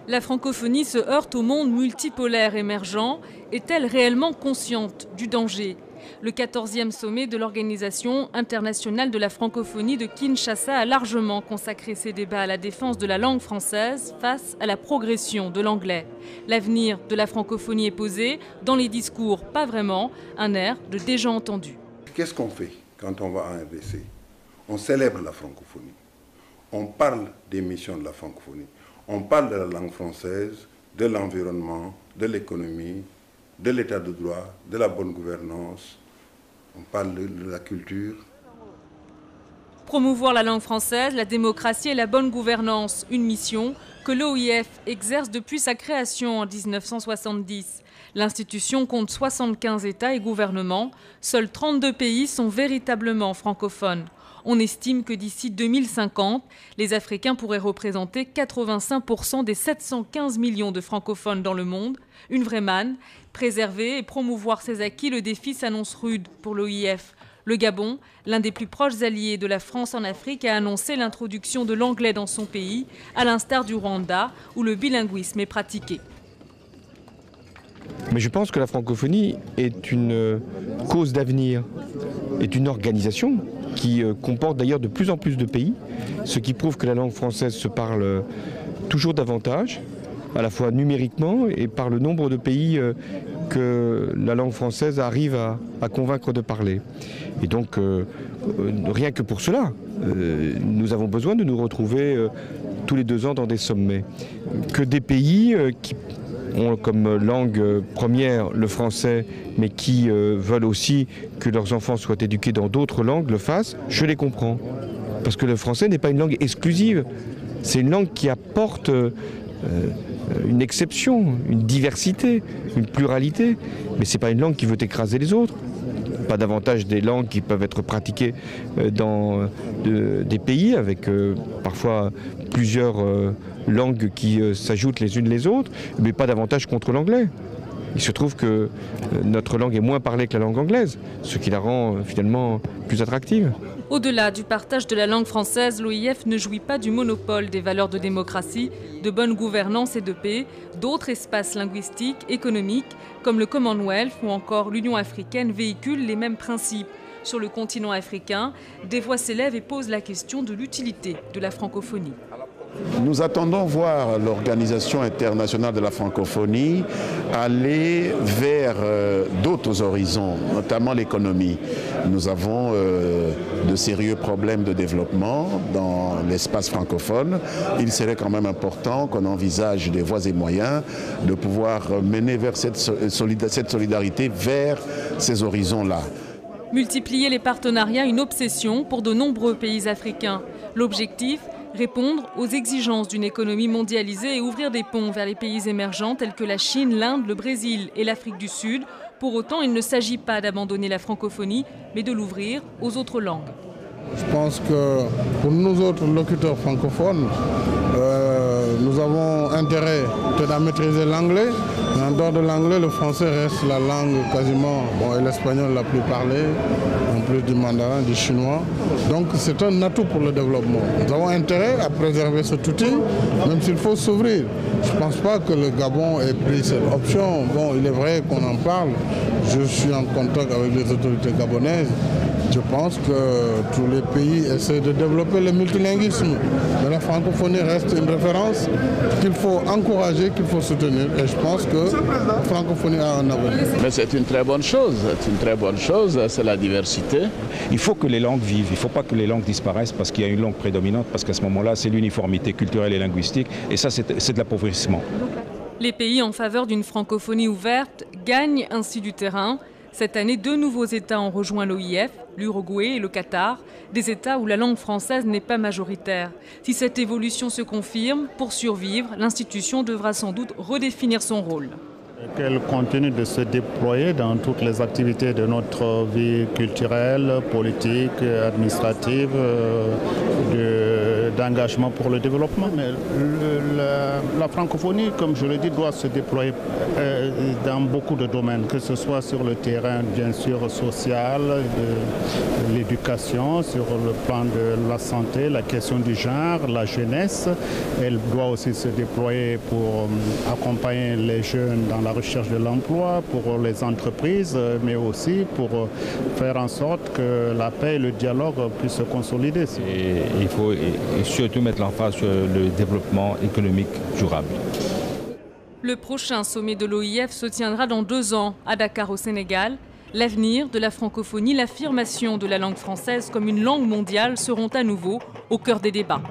La francophonie se heurte au monde multipolaire émergent. Est-elle réellement consciente du danger? Le 14e sommet de l'Organisation internationale de la francophonie de Kinshasa a largement consacré ses débats à la défense de la langue française face à la progression de l'anglais. L'avenir de la francophonie est posé, dans les discours pas vraiment, un air de déjà entendu. Qu'est-ce qu'on fait quand on va à un WC? On célèbre la francophonie. On parle des missions de la francophonie. On parle de la langue française, de l'environnement, de l'économie, de l'état de droit, de la bonne gouvernance. On parle de la culture. Promouvoir la langue française, la démocratie et la bonne gouvernance, une mission que l'OIF exerce depuis sa création en 1970. L'institution compte 75 États et gouvernements. Seuls 32 pays sont véritablement francophones. On estime que d'ici 2050, les Africains pourraient représenter 85% des 715 millions de francophones dans le monde. Une vraie manne. Préserver et promouvoir ces acquis, le défi s'annonce rude pour l'OIF. Le Gabon, l'un des plus proches alliés de la France en Afrique, a annoncé l'introduction de l'anglais dans son pays, à l'instar du Rwanda, où le bilinguisme est pratiqué. Mais je pense que la francophonie est une cause d'avenir, est une organisation qui comporte d'ailleurs de plus en plus de pays, ce qui prouve que la langue française se parle toujours davantage, à la fois numériquement et par le nombre de pays que la langue française arrive à convaincre de parler. Et donc, rien que pour cela, nous avons besoin de nous retrouver tous les 2 ans dans des sommets. Que des pays qui ont comme langue première le français, mais qui veulent aussi que leurs enfants soient éduqués dans d'autres langues, le fassent, je les comprends. Parce que le français n'est pas une langue exclusive, c'est une langue qui apporte une exception, une diversité, une pluralité, mais ce n'est pas une langue qui veut écraser les autres. Pas davantage des langues qui peuvent être pratiquées dans des pays avec parfois plusieurs langues qui s'ajoutent les unes les autres, mais pas davantage contre l'anglais. Il se trouve que notre langue est moins parlée que la langue anglaise, ce qui la rend finalement plus attractive. Au-delà du partage de la langue française, l'OIF ne jouit pas du monopole des valeurs de démocratie, de bonne gouvernance et de paix. D'autres espaces linguistiques, économiques, comme le Commonwealth ou encore l'Union africaine, véhiculent les mêmes principes. Sur le continent africain, des voix s'élèvent et posent la question de l'utilité de la francophonie. Nous attendons voir l'Organisation internationale de la francophonie aller vers d'autres horizons, notamment l'économie. Nous avons de sérieux problèmes de développement dans l'espace francophone. Il serait quand même important qu'on envisage des voies et moyens de pouvoir mener vers cette solidarité vers ces horizons-là. Multiplier les partenariats, une obsession pour de nombreux pays africains. L'objectif, répondre aux exigences d'une économie mondialisée et ouvrir des ponts vers les pays émergents tels que la Chine, l'Inde, le Brésil et l'Afrique du Sud. Pour autant, il ne s'agit pas d'abandonner la francophonie, mais de l'ouvrir aux autres langues. Je pense que pour nous autres locuteurs francophones, nous avons intérêt à maîtriser l'anglais. En dehors de l'anglais, le français reste la langue quasiment, et l'espagnol la plus parlée, en plus du mandarin, du chinois. Donc c'est un atout pour le développement. Nous avons intérêt à préserver cet outil, même s'il faut s'ouvrir. Je ne pense pas que le Gabon ait pris cette option. Bon, il est vrai qu'on en parle. Je suis en contact avec les autorités gabonaises. Je pense que tous les pays essaient de développer le multilinguisme. Mais la francophonie reste une référence qu'il faut encourager, qu'il faut soutenir. Et je pense que la francophonie a un avenir. Mais c'est une très bonne chose. C'est une très bonne chose, c'est la diversité. Il faut que les langues vivent. Il ne faut pas que les langues disparaissent parce qu'il y a une langue prédominante, parce qu'à ce moment-là, c'est l'uniformité culturelle et linguistique. Et ça, c'est de l'appauvrissement. Les pays en faveur d'une francophonie ouverte gagnent ainsi du terrain. Cette année, 2 nouveaux États ont rejoint l'OIF, l'Uruguay et le Qatar, des États où la langue française n'est pas majoritaire. Si cette évolution se confirme, pour survivre, l'institution devra sans doute redéfinir son rôle. Qu'elle continue de se déployer dans toutes les activités de notre vie culturelle, politique, administrative, d'engagement pour le développement. Mais la francophonie, comme je l'ai dit, doit se déployer dans beaucoup de domaines, que ce soit sur le terrain, bien sûr, social, de l'éducation, sur le plan de la santé, la question du genre, la jeunesse. Elle doit aussi se déployer pour accompagner les jeunes dans la recherche de l'emploi, pour les entreprises, mais aussi pour faire en sorte que la paix et le dialogue puissent se consolider. Et il faut surtout mettre l'emphase sur le développement économique durable. Le prochain sommet de l'OIF se tiendra dans 2 ans à Dakar au Sénégal. L'avenir de la francophonie, l'affirmation de la langue française comme une langue mondiale seront à nouveau au cœur des débats.